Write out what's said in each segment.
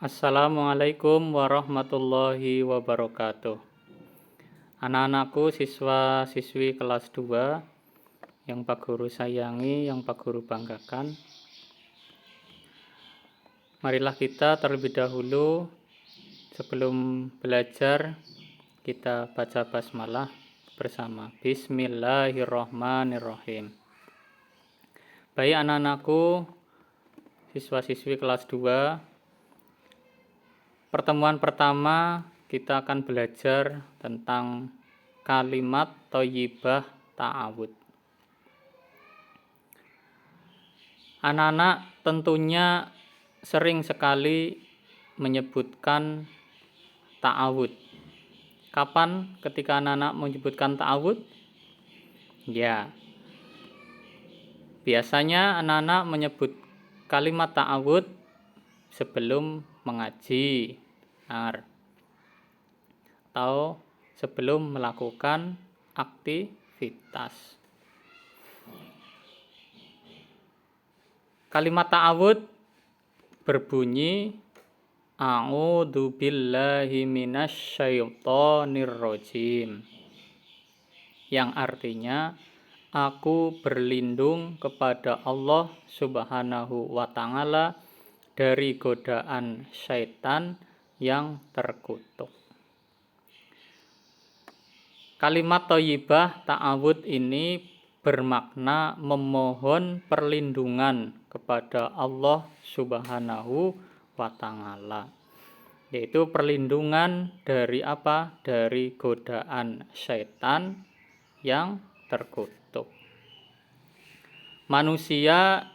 Assalamualaikum warahmatullahi wabarakatuh. Anak-anakku, siswa-siswi kelas 2 yang Pak Guru sayangi, yang Pak Guru banggakan. Marilah kita terlebih dahulu sebelum belajar kita baca basmalah bersama. Bismillahirrahmanirrahim. Baik anak-anakku, siswa-siswi kelas 2, pertemuan pertama kita akan belajar tentang kalimat thayyibah ta'awud. Anak-anak tentunya sering sekali menyebutkan ta'awud. Kapan ketika anak-anak menyebutkan ta'awud? Ya, biasanya anak-anak menyebut kalimat ta'awud sebelum mengaji, atau sebelum melakukan aktivitas. Kalimat ta'awud berbunyi A'udzu billahi minasyaitonir rajim, yang artinya aku berlindung kepada Allah Subhanahu wa ta'ala dari godaan syaitan yang terkutuk. Kalimat thayyibah ta'awud ini bermakna memohon perlindungan kepada Allah Subhanahu wa ta'ala, yaitu perlindungan dari apa? Dari godaan syaitan yang terkutuk. Manusia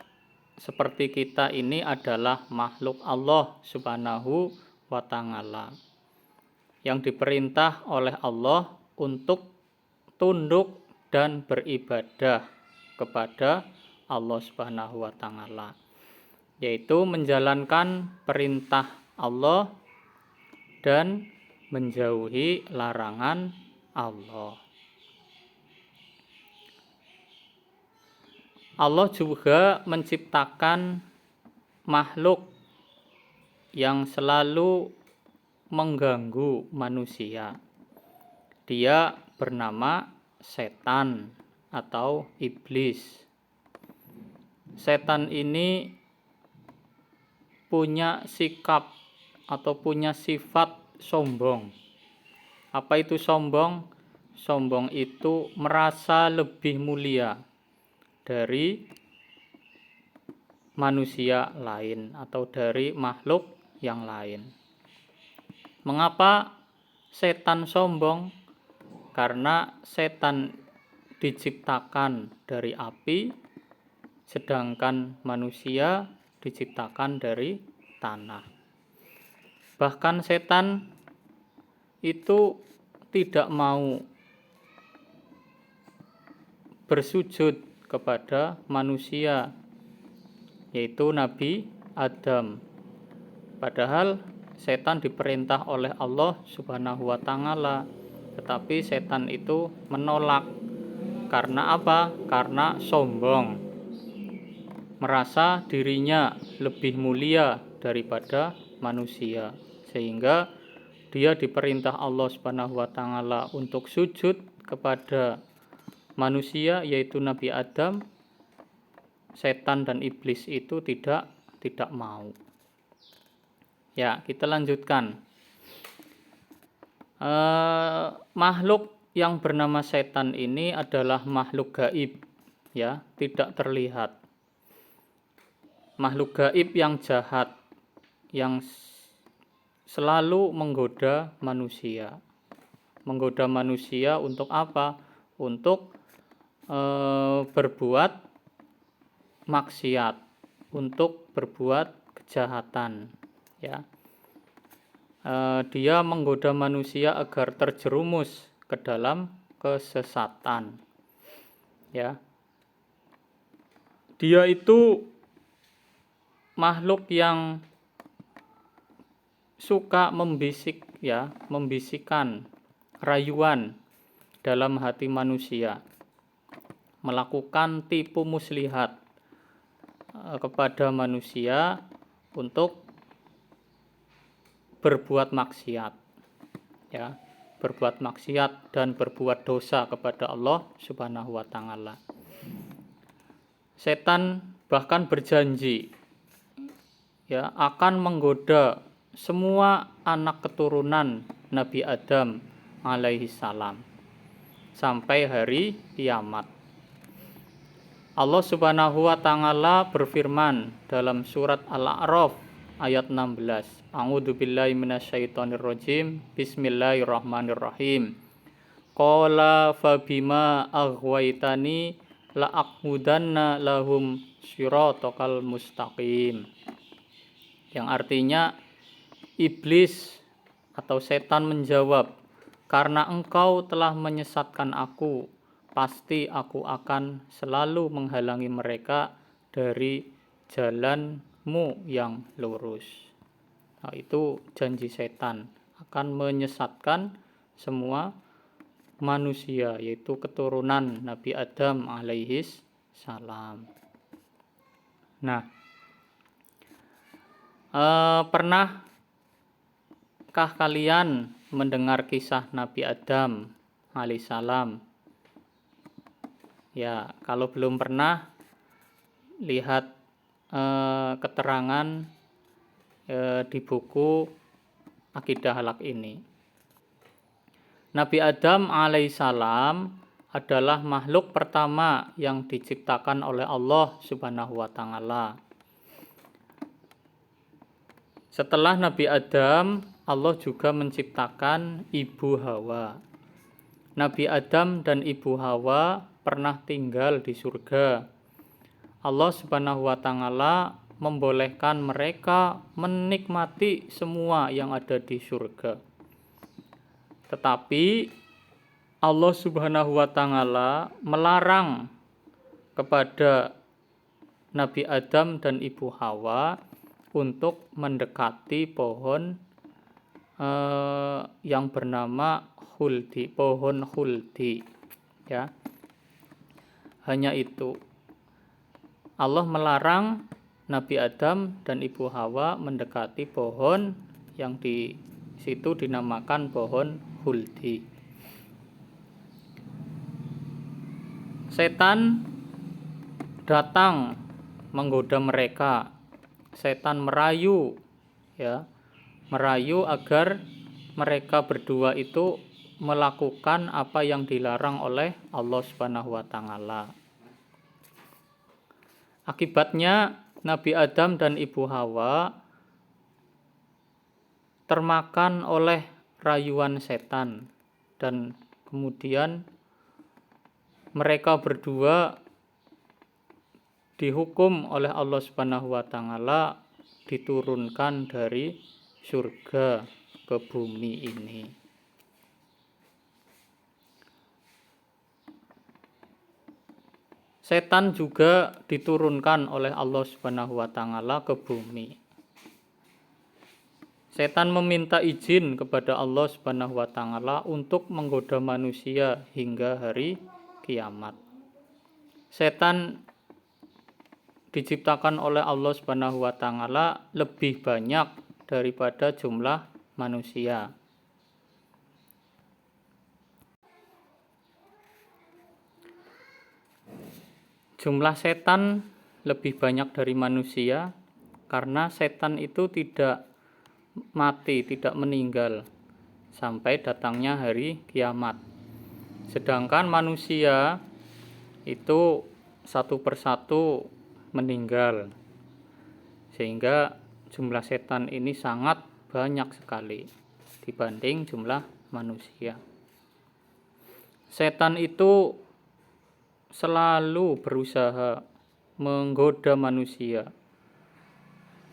seperti kita ini adalah makhluk Allah Subhanahu wa ta'ala yang diperintah oleh Allah untuk tunduk dan beribadah kepada Allah Subhanahu wa ta'ala, yaitu menjalankan perintah Allah dan menjauhi larangan Allah. Allah juga menciptakan makhluk yang selalu mengganggu manusia. Dia bernama setan atau iblis. Setan ini punya sikap atau punya sifat sombong. Apa itu sombong? Sombong itu merasa lebih mulia dari manusia lain atau dari makhluk yang lain. Mengapa setan sombong? Karena setan diciptakan dari api, sedangkan manusia diciptakan dari tanah. Bahkan setan itu tidak mau bersujud kepada manusia, yaitu Nabi Adam. Padahal setan diperintah oleh Allah Subhanahu wa ta'ala, tetapi setan itu menolak. Karena apa? Karena sombong, merasa dirinya lebih mulia daripada manusia, sehingga dia diperintah Allah Subhanahu wa ta'ala untuk sujud kepada manusia, yaitu Nabi Adam. Setan dan iblis itu tidak mau. Ya, kita lanjutkan. Makhluk yang bernama setan ini adalah makhluk gaib, ya, tidak terlihat. Makhluk gaib yang jahat, yang selalu menggoda manusia. Menggoda manusia untuk apa? Untuk berbuat maksiat, untuk berbuat kejahatan, ya. Dia menggoda manusia agar terjerumus ke dalam kesesatan, ya. Dia itu makhluk yang suka membisik, ya, membisikkan rayuan dalam hati manusia, melakukan tipu muslihat kepada manusia untuk berbuat maksiat, ya, berbuat maksiat dan berbuat dosa kepada Allah Subhanahu wa taala. Setan bahkan berjanji, ya, akan menggoda semua anak keturunan Nabi Adam alaihi salam sampai hari kiamat. Allah Subhanahu wa taala berfirman dalam surat Al-A'raf ayat 16. A'udzubillahi minasyaitonirrajim. Bismillahirrahmanirrahim. Qala fabima aghwaytani la'aq'udanna lahum siratal mustaqim. Yang artinya iblis atau setan menjawab, karena engkau telah menyesatkan aku, pasti aku akan selalu menghalangi mereka dari jalanmu yang lurus. Nah, itu janji setan akan menyesatkan semua manusia, yaitu keturunan Nabi Adam alaihis salam. Nah, pernahkah kalian mendengar kisah Nabi Adam alaihissalam? Ya, kalau belum pernah, lihat keterangan di buku Aqidah Halak ini. Nabi Adam alaihissalam adalah makhluk pertama yang diciptakan oleh Allah Subhanahu wa taala. Setelah Nabi Adam, Allah juga menciptakan Ibu Hawa. Nabi Adam dan Ibu Hawa pernah tinggal di surga. Allah Subhanahu wa taala membolehkan mereka menikmati semua yang ada di surga. Tetapi Allah Subhanahu wa taala melarang kepada Nabi Adam dan Ibu Hawa untuk mendekati pohon yang bernama khuldi, pohon khuldi, ya. Hanya itu. Allah melarang Nabi Adam dan Ibu Hawa mendekati pohon yang di situ dinamakan pohon khuldi. Setan datang menggoda mereka. Setan merayu, ya, merayu agar mereka berdua itu melakukan apa yang dilarang oleh Allah Subhanahu wa taala. Akibatnya Nabi Adam dan Ibu Hawa termakan oleh rayuan setan, dan kemudian mereka berdua dihukum oleh Allah Subhanahu wa taala diturunkan dari surga ke bumi ini. Setan juga diturunkan oleh Allah Subhanahu wa taala ke bumi. Setan meminta izin kepada Allah Subhanahu wa taala untuk menggoda manusia hingga hari kiamat. Setan diciptakan oleh Allah Subhanahu wa taala lebih banyak daripada jumlah manusia. Jumlah setan lebih banyak dari manusia karena setan itu tidak mati, tidak meninggal sampai datangnya hari kiamat. Sedangkan manusia itu satu persatu meninggal, sehingga jumlah setan ini sangat banyak sekali dibanding jumlah manusia. Setan itu selalu berusaha menggoda manusia.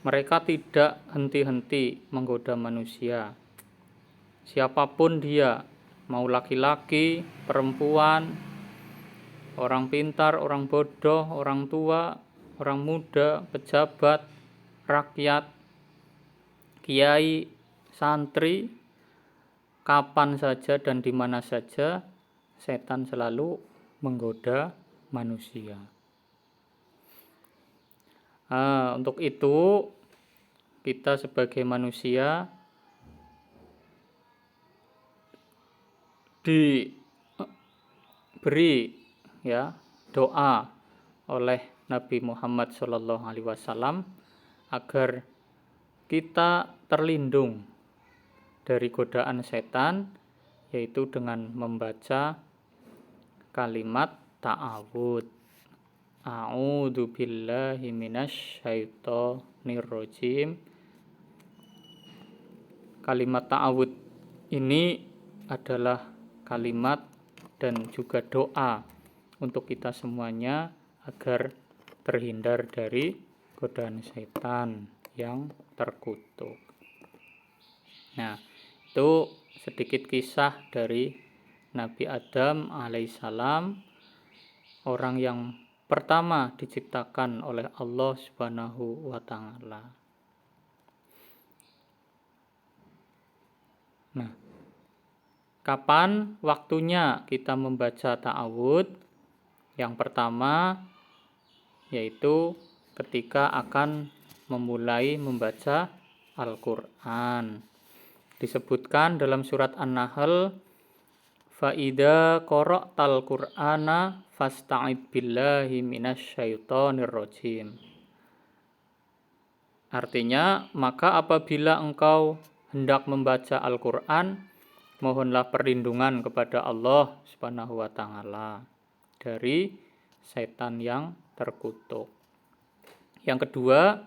Mereka tidak henti-henti menggoda manusia. Siapapun dia, mau laki-laki, perempuan, orang pintar, orang bodoh, orang tua, orang muda, pejabat, rakyat, kiai, santri, kapan saja dan di mana saja setan selalu menggoda manusia. Untuk itu kita sebagai manusia diberi ya doa oleh Nabi Muhammad SAW agar kita terlindung dari godaan setan, yaitu dengan membaca kalimat ta'awud. A'udzu billahi minasy syaithanir rajim. Kalimat ta'awud ini adalah kalimat dan juga doa untuk kita semuanya agar terhindar dari godaan setan yang terkutuk. Nah, itu sedikit kisah dari Nabi Adam alaihissalam, orang yang pertama diciptakan oleh Allah Subhanahu wa Ta'ala. Nah, kapan waktunya kita membaca ta'awud? Yang pertama yaitu ketika akan memulai membaca Al-Quran. Disebutkan dalam surat An-Nahl, Fa'idha qara'tal Qur'ana fasta'id billahi minasyaitonir rajim. Artinya, maka apabila engkau hendak membaca Al-Quran, mohonlah perlindungan kepada Allah Subhanahu wa Ta'ala dari setan yang terkutuk. Yang kedua,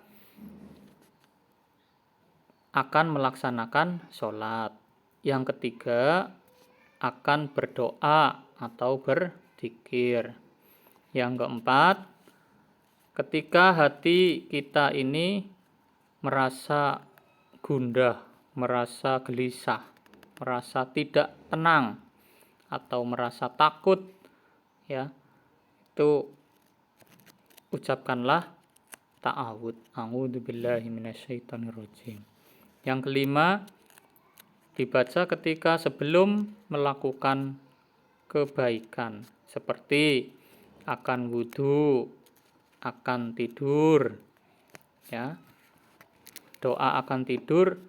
akan melaksanakan sholat. Yang ketiga, akan berdoa atau berzikir. Yang keempat, ketika hati kita ini merasa gundah, merasa gelisah, merasa tidak tenang, atau merasa takut, ya, itu ucapkanlah ta'awud. A'udzu billahi minasyaitonir rajim. Yang kelima, dibaca ketika sebelum melakukan kebaikan, seperti akan wudhu, akan tidur, ya. Doa akan tidur,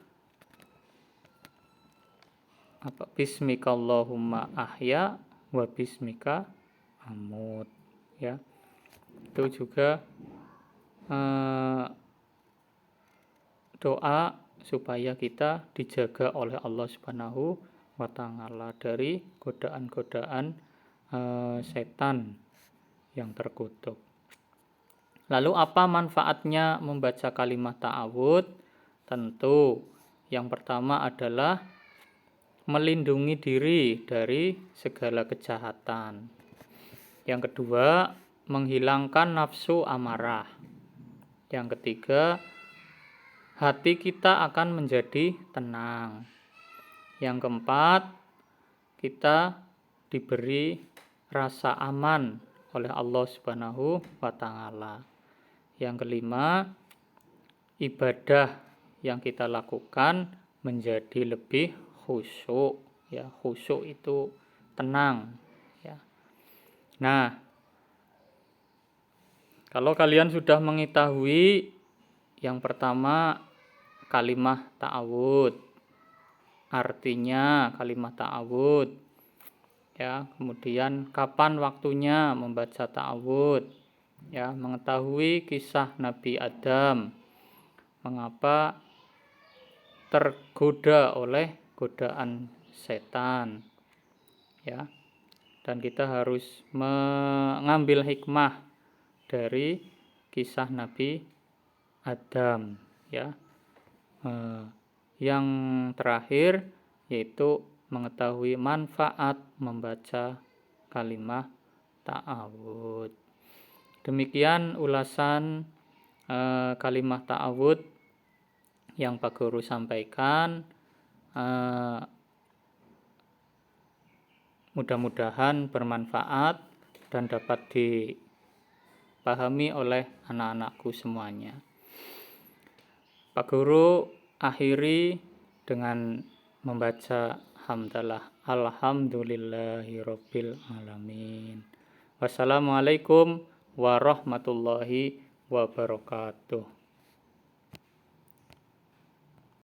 bismika Allahumma ahya wa bismika amut, ya. Itu juga doa supaya kita dijaga oleh Allah Subhanahu wa Ta'ala dari godaan-godaan setan yang terkutuk. Lalu apa manfaatnya membaca kalimat ta'awud? Tentu yang pertama adalah melindungi diri dari segala kejahatan. Yang kedua, menghilangkan nafsu amarah. Yang ketiga, hati kita akan menjadi tenang. Yang keempat, kita diberi rasa aman oleh Allah Subhanahu wa Ta'ala. Yang kelima, ibadah yang kita lakukan menjadi lebih khusyuk, ya. Khusyuk itu tenang, ya. Nah, kalau kalian sudah mengetahui yang pertama kalimat ta'awud, artinya kalimat ta'awud, ya, kemudian kapan waktunya membaca ta'awud, ya, mengetahui kisah Nabi Adam, mengapa tergoda oleh godaan setan, ya, dan kita harus mengambil hikmah dari kisah Nabi Adam, ya. Yang terakhir yaitu mengetahui manfaat membaca kalimat ta'awud. Demikian ulasan kalimat ta'awud yang Pak Guru sampaikan. Mudah-mudahan bermanfaat dan dapat dipahami oleh anak-anakku semuanya. Pak Guru akhiri dengan membaca hamdalah alhamdulillahirabbil alamin. Wassalamualaikum warahmatullahi wabarakatuh.